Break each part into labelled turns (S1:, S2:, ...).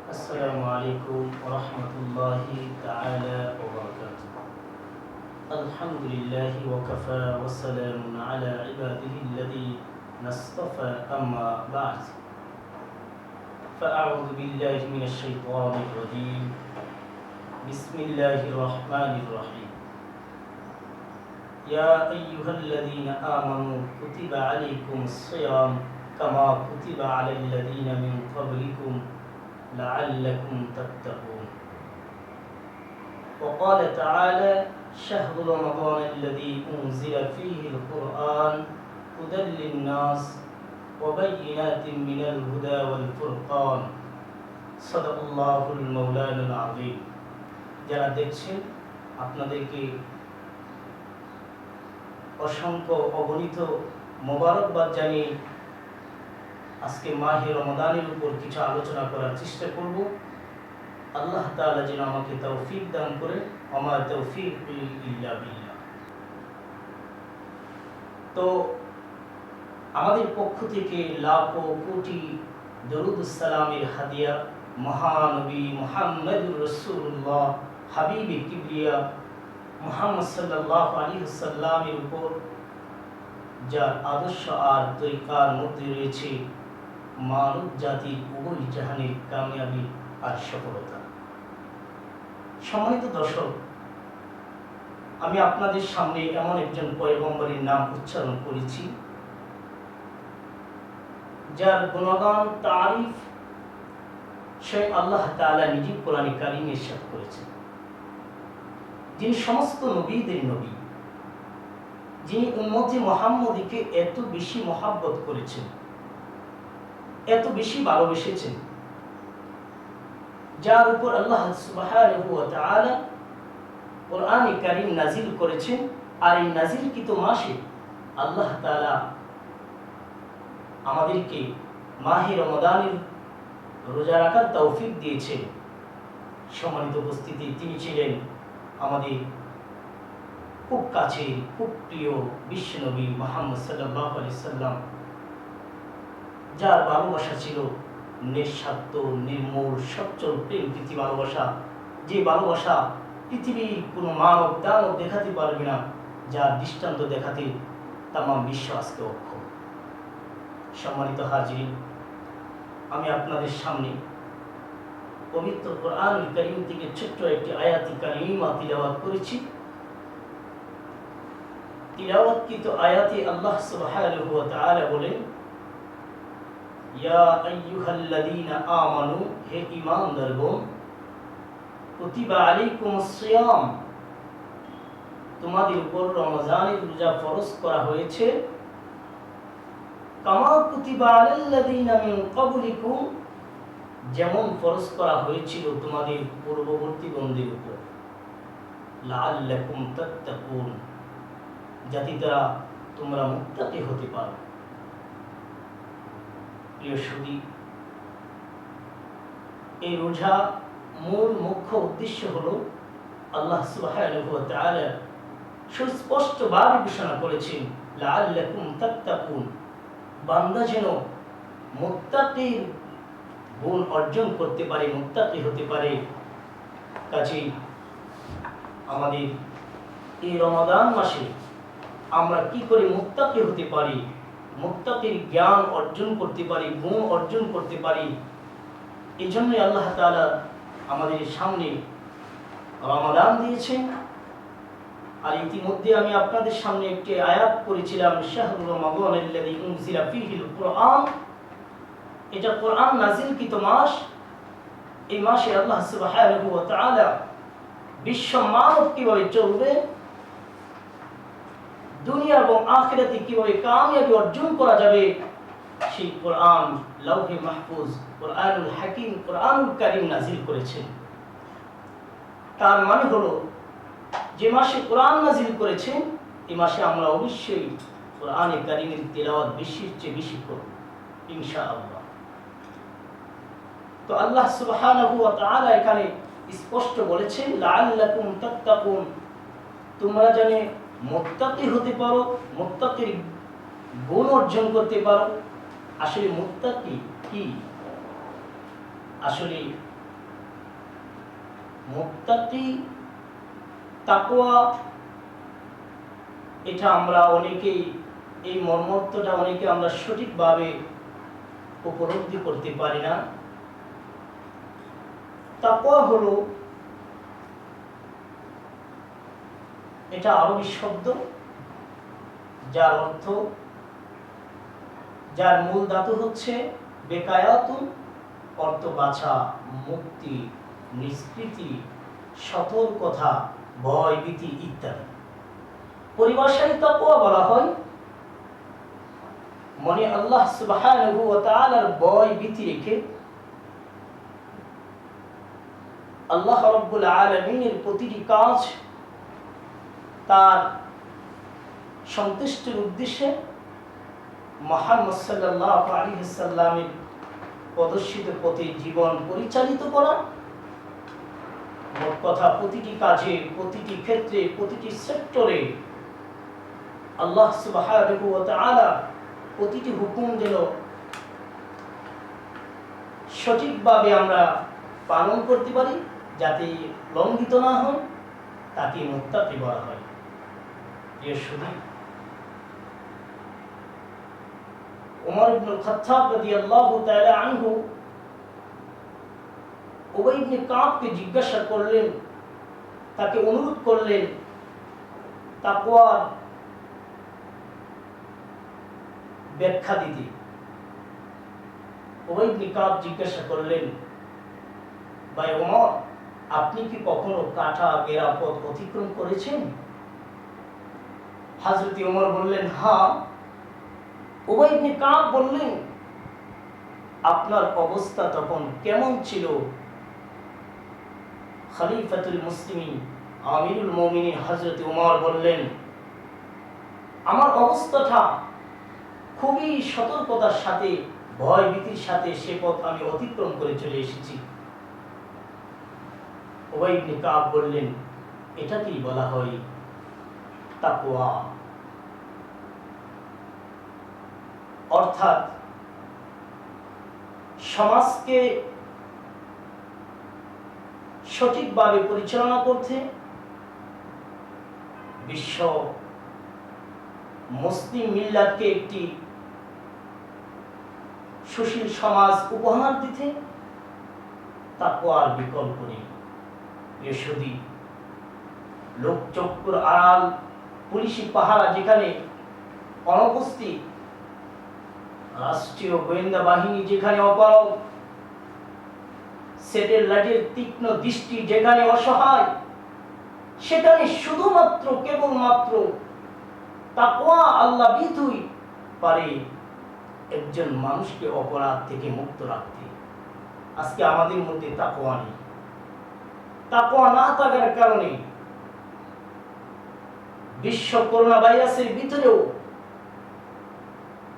S1: السلام عليكم ورحمة الله تعالى وبركاته. الحمد لله وكفى والسلام على عباده الذين اصطفى أما بعد فأعوذ بالله من الشيطان الرجيم بسم الله الرحمن الرحيم يا أيها الذين آمنوا كتب عليكم الصيام كما كتب على الذين من قبلكم لعلكم تتقون وقال تعالى شهر رمضان الذي أنزل فيه القرآن هدى للناس وبينات من الهدى والفرقان صدق الله المولانا العظيم যারা দেখছেন আপনাদেরকে অসংখ্য অগণিত মোবারকবাদ জানিয়ে আজকে মাহে রমাদানের উপর কিছু আলোচনা করার চেষ্টা করব। আল্লাহ তাআলা যেন আমাকে তৌফিক দান করে, আমার তৌফিক ইল্লা বিল্লাহ। তো আমাদের পক্ষ থেকে লাখো কোটি দরুদ সালামের হাদিয়া মহানবী মুহাম্মদুর রাসূলুল্লাহ হাবিবে কিবরিয়া মুহাম্মদ সাল্লাল্লাহু আলাইহি ওয়াসাল্লামের উপর, যার আদর্শ আর তরিকার মধ্যে রয়েছে মানব জাতির উভয় জাহানের কামিয়াবি আর সফলতা। সম্মানিত দর্শক, আমি আপনাদের সামনে এমন একজন পয়গম্বরের নাম উচ্চারণ করেছি যার গুণগান তারিফ স্বয়ং আল্লাহ তাআলা নিজে কোরআনে কারিমে ইরশাদ করেছেন। যিনি সমস্ত নবীদের নবী, যিনি উম্মতে মুহাম্মদীকে এত বেশি মহাব্বত করেছেন, এত বেশি ভালোবেসেছেন, যার উপর আল্লাহ সুবহানাহু ওয়া তাআলা কোরআনে কারীম নাজিল করেছেন। আর এই নাজিলকৃত মাসে আল্লাহ তাআলা আমাদেরকে মাহে রমাদানের রোজা রাখার তৌফিক দিয়েছেন। সম্মানিত উপস্থিতি, তিনি ছিলেন আমাদের খুব কাছে, খুব প্রিয় বিশ্বনবী মুহাম্মদ সাল্লাল্লাহু আলাইহি সাল্লাম, যার ভালোবাসা ছিল নিঃস্বার্থ, নির্মল, সচ্ছল প্রেম প্রীতি ভালোবাসা, যে ভালোবাসা পৃথিবীর কোনো মানব দানব দেখাতে পারবে না, যার দৃষ্টান্ত দেখাতে তাম বিশ্ব আজকে অক্ষম। সম্মানিত হাজিরিন, আমি আপনাদের সামনে পবিত্র কোরআনুল কারীম থেকে ছোট্ট একটি আয়াতি কারিমা তিলাওয়াত করেছি। তিলাওয়াতকৃত আয়াতে আল্লাহ সুবহানাহু ওয়া তাআলা বলেন, ইয়া আইয়ুহাল্লাযীনা আমানু, হে ঈমানদারগণ, কুতিবা আলাইকুমুস সিয়াম, তোমাদের উপর রমজানের রোজা ফরজ করা হয়েছে, কামা কুতিবা আলাল্লাযীনা মিন ক্বাবলিকুম, যেমন ফরজ করা হয়েছিল তোমাদের পূর্ববর্তীগণদের উপর, লাআল্লাকুম তাত্তাকুন, যাতে তারা তোমরা মুত্তাকি হতে পারো। প্রিয় সুধী, এই রোজা মূল মুখ্য উদ্দেশ্য হলো আল্লাহ সুবহানাহু ওয়া তাআলা সুস্পষ্টভাবে ঘোষণা করেছেন, লাআল্লাকুম তাত্তাকুন, বান্দা যেন মুত্তাকির গুণ অর্জন করতে পারে, মুত্তাকি হতে পারে। কাজেই আমাদের এই রমাদান মাসে আমরা কি করে মুত্তাকি হতে পারি, মুত্তাকির জ্ঞান অর্জন করতে পারি, গুণ অর্জন করতে পারি, এই জন্যই আল্লাহ তাআলা আমাদের সামনে রমাদান দিয়েছেন। আর ইতিমধ্যে আমি আপনাদের সামনে একটি আয়াত পড়েছিলাম, শাহরু রমাদানাল্লাযী উনজিলা ফীহিল কুরআন, এটা কোরআন নাজিলকৃত মাস। এই মাসে আল্লাহ সুবহানাহু ওয়া তাআলা বিশ্ব মানব কিভাবে চলবে, দুনিয়া এবং আখিরাতে কিভাবে কামিয়াবি অর্জন করা যাবে, সেই কোরআন লাউহে মাহফুজ, কোরআনুল হাকিম, কোরআনুল কারীম নাজিল করেছেন। তার মানে হলো, যে মাসে কোরআন নাজিল করেছেন, এই মাসে আমরা অবশ্যই কোরআনে কারীমের তিলাওয়াত বেশির চেয়ে বেশি করব ইনশাআল্লাহ। তো আল্লাহ সুবহানাহু ওয়া তাআলা এখানে স্পষ্ট বলেছেন, লাআল্লাকুম তাত্তাকুন, তোমরা যেন মুত্তাকি হতে পারো, মুত্তাকির গুণ অর্জন করতে পারো। আসলে মুত্তাকি কি? আসলে মুত্তাকি, তাকওয়া, এটা আমরা অনেকেই, এই মর্মত্বটা অনেকে আমরা সঠিকভাবে উপলব্ধি করতে পারি না। তাকওয়া হলো, এটা আরবি শব্দ যার অর্থ, যার মূল ধাতু হচ্ছে বেকায়াতুন, অর্থ বাছা, মুক্তি, নিষ্কৃতি, সতর্কতা, ভয় ভীতি ইত্যাদি। পরিভাষায় তাকওয়া বলা হয় মনে আল্লাহ সুবহানাহু ওয়া তাআলার ভয় ভীতি রেখে আল্লাহ রাব্বুল আলামিনের প্রতিটি কাজ তার সন্তুষ্টির উদ্দেশ্যে মুহাম্মদ সাল্লাল্লাহু আলাইহি সাল্লামের প্রদর্শিত পথে জীবন পরিচালিত করা। মোট কথা, প্রতিটি কাজে, প্রতিটি ক্ষেত্রে, প্রতিটি সেক্টরে আল্লাহ সুবহানাহু ওয়া তাআলা প্রতিটি হুকুম যেন সঠিকভাবে আমরা পালন করতে পারি, যাতে লঙ্ঘিত না হয়, তাকে মুত্তাকি বলা হয়। ওমর ইবনুল খাত্তাব রাদিয়াল্লাহু তাআলা আনহু উবাই ইবনে কাবকে জিজ্ঞাসা করলেন, তাকে অনুরোধ করলেন তাকওয়ার ব্যাখ্যা দিতে। উবাই ইবনে কাব জিজ্ঞাসা করলেন, ভাই ওমর, আপনি কি কখনো কাটা ঘেরা পথ অতিক্রম করেছেন? হযরত ওমর বললেন, হ্যাঁ। উবাই ইবনে কাব বললেন, আপনার অবস্থা তখন কেমন ছিল? খলিফাতুল মুসলিমিন আমিরুল মুমিনিন হযরত ওমর বললেন, আমার অবস্থাটা খুবই সতর্কতার সাথে, ভয় ভীতির সাথে সে পথ আমি অতিক্রম করে চলে এসেছি। উবাই ইবনে কাব বললেন, এটাকেই বলা হয় তাকওয়া। অর্থাৎ সমাজকে সঠিকভাবে পরিচালনা করতে, বিশ্ব মুসলিম মিল্লাতকে একটি সুশীল সমাজ উপহার দিতে তাকওয়ার বিকল্প নেই। এসদি লোকচক্ষুর আড়াল, পুলিশি পাহারা যেখানে অনুপস্থিত, রাষ্ট্রীয় গোয়েন্দা বাহিনী যেখানে অপারগ, স্যাটেলাইটের তীক্ষ্ণ দৃষ্টি যেখানে অসহায়, সেখানে শুধুমাত্র কেবলমাত্র তাকওয়া আল্লাহ ভীতুই পারে একজন মানুষকে অপরাধ থেকে মুক্ত রাখতে। আজকে আমাদের মধ্যে তাকওয়া নেই। তাকওয়া না থাকার কারণে বিশ্ব করোনা ভাইরাসের ভিতরেও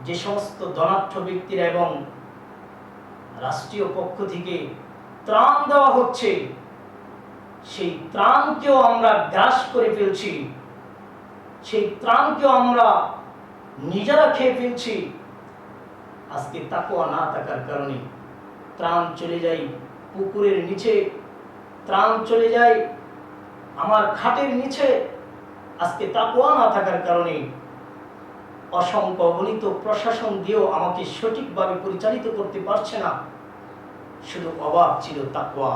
S1: যে সমস্ত ধনাঢ্য ব্যক্তিরা এবং রাষ্ট্রীয় পক্ষ থেকে ত্রাণ দেওয়া হচ্ছে, সেই ত্রাণকেও আমরা গ্রাস করে ফেলছি, সেই ত্রাণকেও আমরা নিজেরা খেয়ে ফেলছি। আজকে তাকওয়া না থাকার কারণে ত্রাণ চলে যায় পুকুরের নিচে, ত্রাণ চলে যায় আমার খাটের নিচে। আজকে তাকওয়া না থাকার কারণে অসংখ্য অগণিত প্রশাসন দিয়েও আমাকে সঠিকভাবে পরিচালিত করতে পারছে না। শুধু অভাব ছিল তাকওয়া।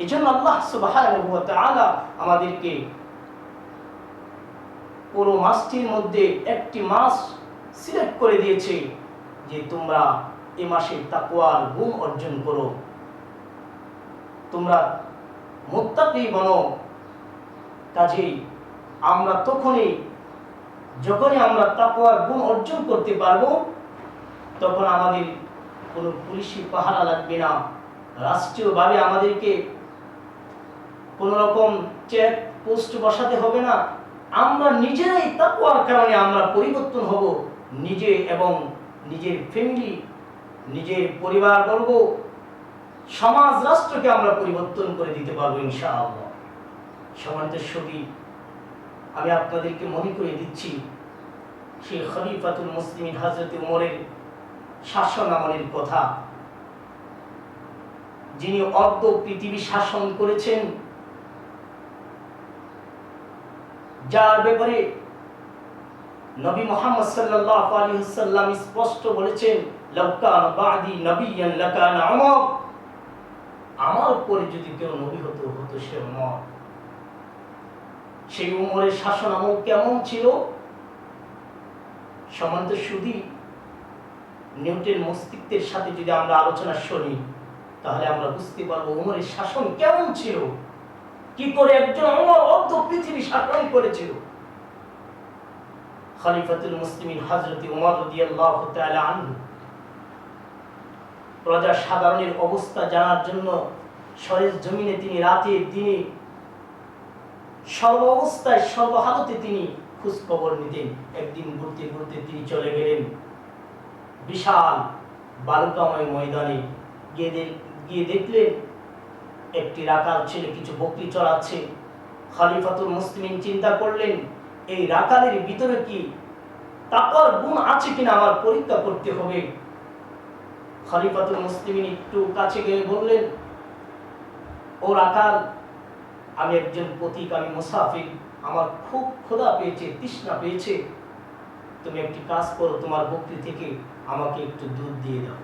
S1: এজন্য আল্লাহ সুবহানাহু ওয়া তাআলা আমাদেরকে পুরো মাসটির মধ্যে একটি মাস সিলেক্ট করে দিয়েছে যে তোমরা এই মাসে তাকওয়ার গুণ অর্জন করো, তোমরা মুত্তাকি বনো। কাজেই আমরা যখনই আমরা তাকওয়ার গুণ অর্জন করতে পারবো, তখন আমাদের কোনো পুলিশি পাহারা লাগবে না, রাষ্ট্রীয়ভাবে আমাদেরকে কোনো রকম চেক পোস্ট বসাতে হবে না। আমরা নিজেরাই তাকওয়ার কারণে আমরা পরিবর্তন হব, নিজে এবং নিজের ফ্যামিলি, নিজের পরিবারবর্গ, সমাজ, রাষ্ট্রকে আমরা পরিবর্তন করে দিতে পারবো ইনশাআল্লাহ। সম্মানিত সুধী, আমি আপনাদেরকে মনে করে দিচ্ছি সেই খলিফাতুল মুসলিমিন হযরত ওমরের শাসন আমলের কথা, যিনি অর্ধ পৃথিবী শাসন করেছেন যার ব্যাপারে নবী মুহাম্মদ সাল্লাল্লাহু আলাইহি ওয়াসাল্লাম স্পষ্ট বলেছেন, লাউ কানা বাদি নবিয়ান লাকানা উমর, আমার পরে যদি কেউ নবী হতো হতো সে উমর। সেই উমরের শাসন আমল কেমন ছিল? সম্মানিত সুধী, নিউটন মস্তিষ্কের সাথে যদি আমরা আলোচনা শুনি তাহলে আমরা বুঝতে পারবো উমরের শাসন কেমন ছিল, কি করে একজন উমর অর্ধ পৃথিবী শাসন করেছিল। খলিফাতুল মুসলিমিন হযরত উমর রাদিয়াল্লাহু তাআলা আনহু প্রজা সাধারণের অবস্থা জানার জন্য সরেজ জমিনে তিনি রাতে দিনে সর্ব অবস্থায় সর্বহালতে তিনি খোঁজ খবর নিতেন। একদিন ঘুরতে ঘুরতে তিনি চলে গেলেন বিশাল বালুকাময় ময়দানে। গিয়ে দেখলেন একটি রাখাল ছেলে কিছু বকরি চড়াচ্ছে। খলিফাতুল মুসলিমিন চিন্তা করলেন, এই রাখালের ভিতরে কি তাকওয়ার গুণ আছে কিনা আমার পরীক্ষা করতে হবে। খলিফাতুল মুসলিমিন একটু কাছে গিয়ে বললেন, ও রাখাল, আমি একজন পথিক, আমি মুসাফির, আমার খুব ক্ষুধা পেয়েছে, তৃষ্ণা পেয়েছে, তুমি একটি কাজ করো, তোমার বকরি থেকে আমাকে একটু দুধ দিয়ে দাও।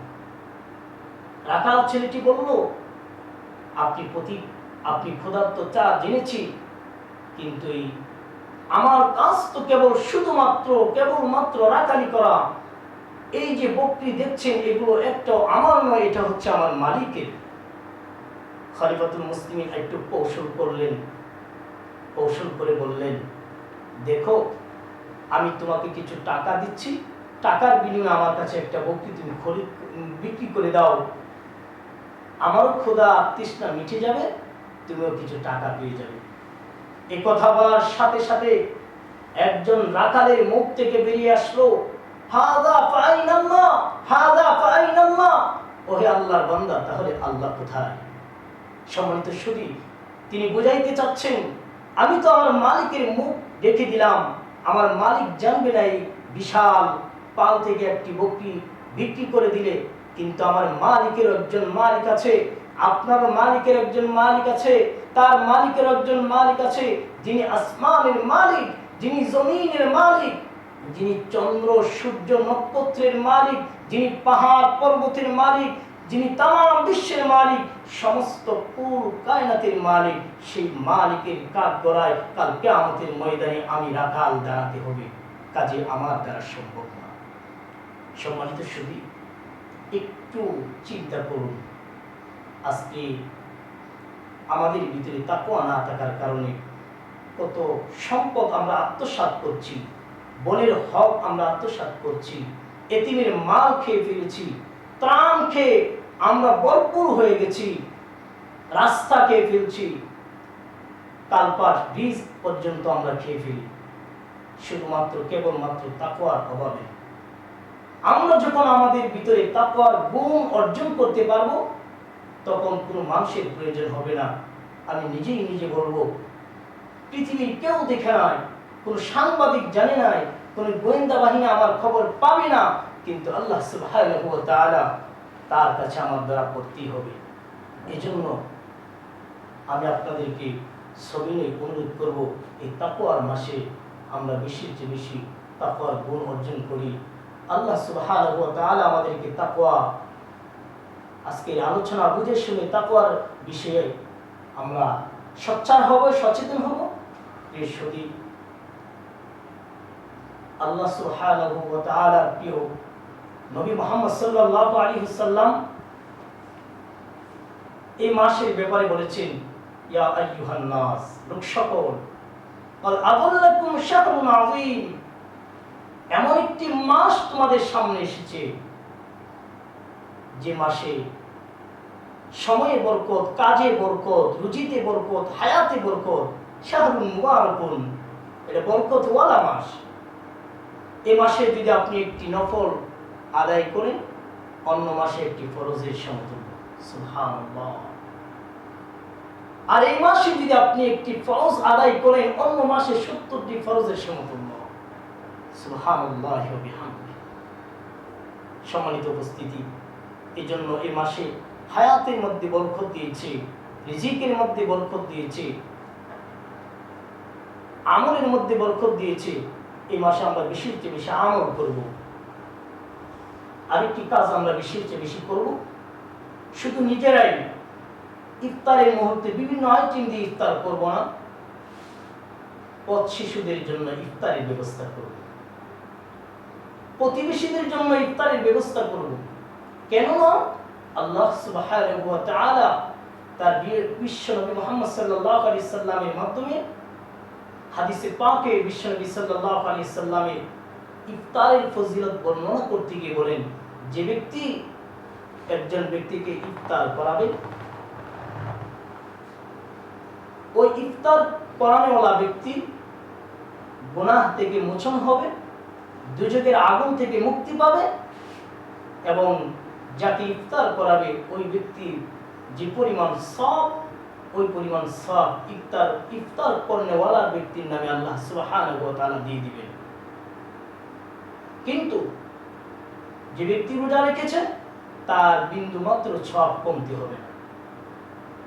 S1: রাখাল ছেলেটি বলল, আপনি পথিক, আপনি ক্ষুধার্ত তা জেনেছি, কিন্তু আমার কাজ তো কেবলমাত্র রাখালি করা। এই যে বকরি দেখছেন এগুলো একটা আমার নয়, এটা হচ্ছে আমার মালিকের। খলিফাতুল মুসলিমিন একটু কৌশল করে বললেন, দেখো, আমি তোমাকে কিছু টাকা দিচ্ছি, টাকার বিনিময়ে আমার কাছে একটা বকরি তুমি বিক্রি করে দাও, আমারও ক্ষুধা তৃষ্ণা মিটে যাবে, তুমিও কিছু টাকা পেয়ে যাবে। এই কথা বলার সাথে সাথে একজন রাখালের মুখ থেকে বেরিয়ে আসলো, হাদা ফাইনাল্লাহ, হাদা ফাইনাল্লাহ, ওহে আল্লাহর বান্দা, তাহলে আল্লাহ কোথায়? সম্মানিত সুধী, তিনি বুঝাইতে চাচ্ছেন, আমি তো আমার মালিকের মুখ দেখে দিলাম, আমার মালিক জানবে না এই বিশাল পাল থেকে একটি বকরি বিক্রি করে দিলে, কিন্তু আমার মালিকের একজন মালিক আছে, আপনার মালিকের একজন মালিক আছে, তার মালিকের একজন মালিক আছে, যিনি আসমানের মালিক, যিনি জমিনের মালিক, যিনি চন্দ্র সূর্য নক্ষত্রের মালিক, যিনি পাহাড় পর্বতের মালিক, যিনি তাম বিশ্বের মালিক, সমস্ত পুরো কায়নাতের মালিক। সেই মালিকের কাঠ গড়ায় কাল কিয়ামতের ময়দানে আমি রাখাল দাঁড়াতে হবে, কাজে আমার দ্বারা সম্ভব না। সম্মানিত সুধী, একটু চিন্তা করুন, আজকে আমাদের ভিতরে তাকওয়া না থাকার কারণে কত সম্পদ আমরা আত্মসাৎ করছি, বনের হক আমরা আত্মসাৎ করছি, এতিমের মাল খেয়ে ফেলেছি, ত্রাণ খেয়ে আমরা ভরপুর হয়ে গেছি, রাস্তা খেয়ে ফেলছি, কালপাট বীজ পর্যন্ত আমরা খেয়ে ফেলি, শুধুমাত্র কেবলমাত্র তাকওয়ার অভাবে। আমরা যখন আমাদের ভিতরে তাকওয়ার গুণ অর্জন করতে পারবো, তখন কোনো মানুষের প্রয়োজন হবে না। আমি নিজে বলবো, পৃথিবীর কেউ দেখে নাই, কোনো সাংবাদিক জানে নাই, কোনো গোয়েন্দা বাহিনী আমার খবর পাবে না, কিন্তু আল্লাহ সুবহানাহু ওয়া তাআলা তার কাছে আমার দ্বারা করতেই হবে। এজন্য আমি আপনাদেরকে সবিনয় অনুরোধ করব, এই তাকওয়ার মাসে আমরা বেশির চেয়ে বেশি তাকওয়ার গুণ অর্জন করি। আল্লাহ সুবহানাহু ওয়া তাআলা আমাদেরকে তাকওয়া, আজকের আলোচনা বুঝে শুনে তাকওয়ার বিষয়ে আমরা সোচ্চার হব, সচেতন হব। এই সুধী, আল্লাহ সুবহানাহু ওয়া তাআলার প্রিয় নবী মুহাম্মদ সাল্লাল্লাহু আলাইহি ওয়াসাল্লাম এই মাসের ব্যাপারে বলেছেন, ইয়া আইয়ুহান নাস, লোক সকল, আল আদাল্লাকুম শাহরুন আযীম, এমন একটি মাস তোমাদের সামনে এসেছে যে মাসে সময়ে বরকত, কাজে বরকত, রুজিতে বরকত, হায়াতে বরকত, শাহরুন মুবারাকুন, এটা বরকত ওয়ালা মাস। এই মাসে যদি আপনি একটি নফল আদায় করেন, অন্য মাসে একটি ফরজের সমতুল্য। সুবহানাল্লাহ। আর এই মাসে যদি আপনি একটি ফরজ আদায় করেন, অন্য মাসে 70টি ফরজের সমতুল্য। সুবহানাল্লাহি ওয়া বিহামদিহি। সম্মানিত উপস্থিতি, এই জন্য এই মাসে হায়াতের মধ্যে বরকত দিয়েছে, রিজিকের মধ্যে বরকত দিয়েছে। আমলের মধ্যে বরকত দিয়েছে, এই মাসে আমরা বেশির চেয়ে বেশি আমল করব। আরেকটি কাজ আমরা বেশির চেয়ে বেশি করব, শুধু নিজেরাই ইফতারের মুহূর্তে বিভিন্ন আইটেম দিয়ে ইফতার করব না, পথ শিশুদের জন্য ইফতারের ব্যবস্থা করব, প্রতিবেশীদের জন্য ইফতারের ব্যবস্থা করব। কেননা আল্লাহ সুবহানাহু ওয়া তাআলা তার বিশ্বনবী মুহাম্মদ সাল্লাল্লাহু আলাইহি সাল্লামের মাধ্যমে হাদিসে পাকে বিশ্বনবী সাল্লাল্লাহু আলাইহি সাল্লামের ইফতারের ফজিলত বর্ণনা করতে গিয়ে বলেন, যে ব্যক্তি একজন ব্যক্তিকে ইফতার করাবে, ওই ইফতার করানোওয়ালা ব্যক্তি গুনাহ থেকে মোচন হবে, দুজকের আগুন থেকে মুক্তি পাবে, এবং যাকে ইফতার করাবে ওই ব্যক্তি যে পরিমাণ সওয়াব, ওই পরিমাণ সওয়াব ইফতার করনেওয়ালা ব্যক্তির নামে আল্লাহ সুবহানাহু ওয়া তাআলা দিয়ে দিবেন। কিন্তু যে ব্যক্তি রোজা রেখেছে তার বিন্দু মাত্র সওয়াব কমতে হবে না।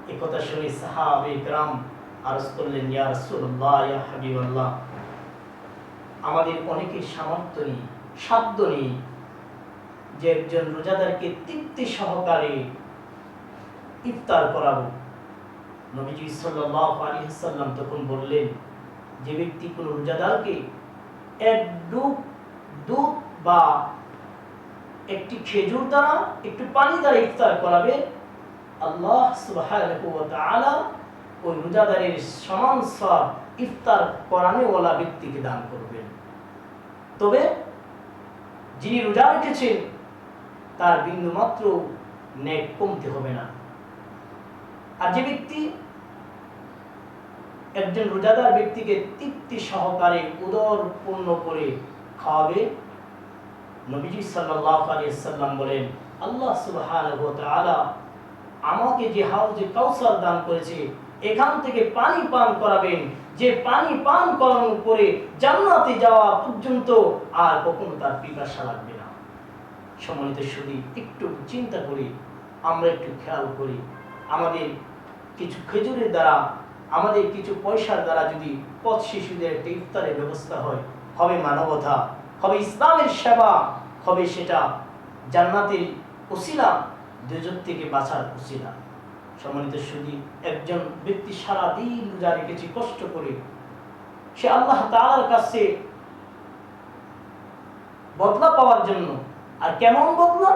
S1: এই কথা শুনে সাহাবায়ে কেরাম আরজ করলেন, ইয়া রাসূলুল্লাহ, ইয়া হাবিবাল্লাহ, আমাদের অনেকের সামর্থ্য নেই, সাধ্য নেই যে একজন রোজাদারকে তৃপ্তি সহকারে ইফতার করাবো। নবীজি সাল্লাল্লাহু আলাইহি ওয়াসাল্লাম তখন বললেন, যে ব্যক্তি কোনো রোজাদারকে এক ডুব দুধ বা একটি খেজুর দ্বারা, একটু পানি দ্বারা ইফতার করাবে, আল্লাহ সুবহানাহু ওয়া তাআলা ওই রোজাদারের সমান সওয়াব ইফতার করানোওয়ালা ব্যক্তিকে দান করবেন। তবে যিনি রোজা রেখেছেন তার বিন্দু মাত্র নেক কমতে হবে না। আর যে ব্যক্তি একজন রোজাদার ব্যক্তিকে তৃপ্তি সহকারে উদর পূর্ণ করে খাওয়াবে, নবীজি সাল্লাল্লাহু আলাইহি ওয়াসাল্লাম বলেন, আল্লাহ সুবহানাহু ওয়া তাআলা আমাকে যে হাউজে কাউসার দান করেছে, এখান থেকে পানি পান করাবেন, যে পানি পান করানোর পরে জান্নাতে যাওয়া পর্যন্ত আর কখনো তার পিপাসা লাগবে না। সম্মানিত সুধী, একটু চিন্তা করি, আমরা একটু খেয়াল করি, আমাদের কিছু খেজুরের দ্বারা, আমাদের কিছু পয়সার দ্বারা যদি পথ শিশুদের একটা ইফতারের ব্যবস্থা হয়, হবে মানবতা, হবে ইসলামের সেবা, হবে সেটা জান্নাতের উসিলা, দুজক থেকে বাঁচার উসিলা। সম্মানিত সুধী, একজন ব্যক্তি সারা দিন রোজা রেখেছে কষ্ট করে, সে আল্লাহ তাআলার কাছে বদলা পাওয়ার জন্য। আর কেমন বদলা?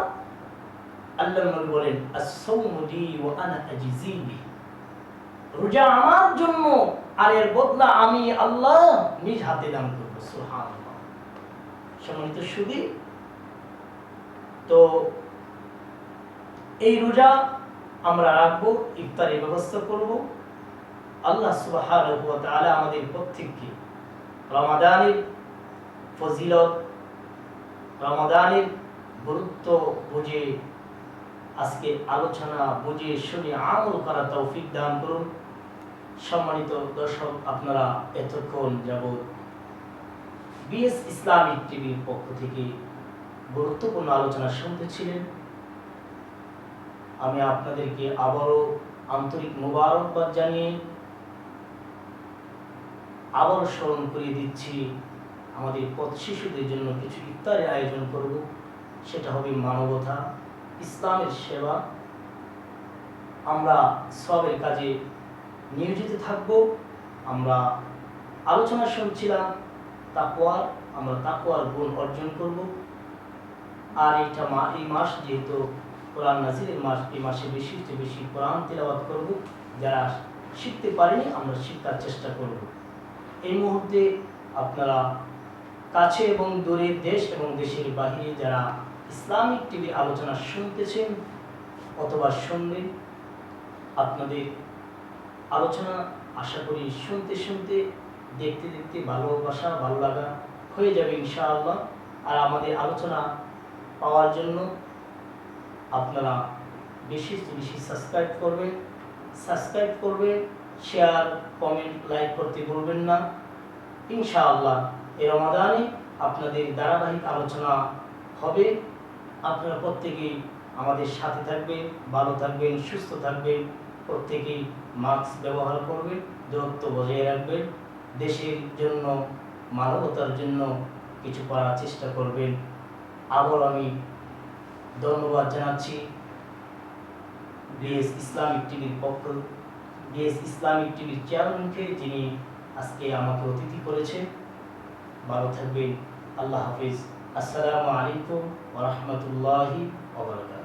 S1: আল্লাহ নবী বলেন, আস-সাওমু লি ওয়া আনা আজজি বিহি, রোজা আমার জন্য আর এর বদলা আমি আল্লাহ নিজ হাতে দান করব। সুবহানাল্লাহ। সম্মানিত সুধী, তো এই রোজা আমরা রাখবো, ইফতারের ব্যবস্থা করব। আল্লাহ সুবহানাহু ওয়া তাআলা আমাদের প্রত্যেককে রমাদানের ফজিলত, রমাদানের গুরুত্ব বুঝে, আজকে আলোচনা বুঝে শুনে আমল করা তৌফিক দান করুন। সম্মানিত দর্শক, আপনারা এতক্ষণ যাবৎ বিএস ইসলামিক টিভির পক্ষ থেকে গুরুত্বপূর্ণ আলোচনা শুনতেছিলেন। আমি আপনাদেরকে আবারও আন্তরিক মোবারকবাদ জানিয়ে আবারও স্মরণ করিয়ে দিচ্ছি, আমাদের পথ শিশুদের জন্য কিছু ইফতারের আয়োজন করব। সেটা হবে মানবতা, ইসলামের সেবা। আমরা সবের কাজে নিয়োজিত থাকব। আমরা আলোচনা শুনছিলাম তাকওয়ার, আমরা তাকওয়ার গুণ অর্জন করব। আর এই মাস যেহেতু কোরআন নাজিলের মাস, এই মাসে বেশি চেয়ে বেশি কোরআন তেলাওয়াত করব। যারা শিখতে পারেনি আমরা শিক্ষার চেষ্টা করব। এই মুহূর্তে আপনারা কাছে এবং দূরে, দেশ এবং দেশের বাহিরে যারা ইসলামিক টিভি আলোচনা শুনতেছেন অথবা শুনবেন, আপনাদের আলোচনা আশা করি শুনতে শুনতে, দেখতে দেখতে ভালোবাসা, ভালো লাগা হয়ে যাবে ইনশাআল্লাহ। আর আমাদের আলোচনা পাওয়ার জন্য আপনারা বেশি বেশি সাবস্ক্রাইব করবেন, শেয়ার, কমেন্ট, লাইক করতে ভুলবেন না। ইনশাআল্লাহ এই রমাদানে আপনাদের ধারাবাহিক আলোচনা হবে। আপনারা প্রত্যেকেই আমাদের সাথে থাকবেন, ভালো থাকবেন, সুস্থ থাকবেন, প্রত্যেকেই মাস্ক ব্যবহার করবেন, দূরত্ব বজায় রাখবেন। দেশের জন্য, মানবতার জন্য কিছু করার চেষ্টা করবেন। আবার আমি ধন্যবাদ জানাচ্ছি ডিএস ইসলামিক টিভির ডিএস ইসলামিক টিভির চেয়ারম্যানকে, যিনি আজকে আমাকে অতিথি করেছেন। ভালো থাকবেন। আল্লাহ হাফিজ। আসসালামু আলাইকুম ওয়া রাহমাতুল্লাহি ওয়া বারাকাতুহু।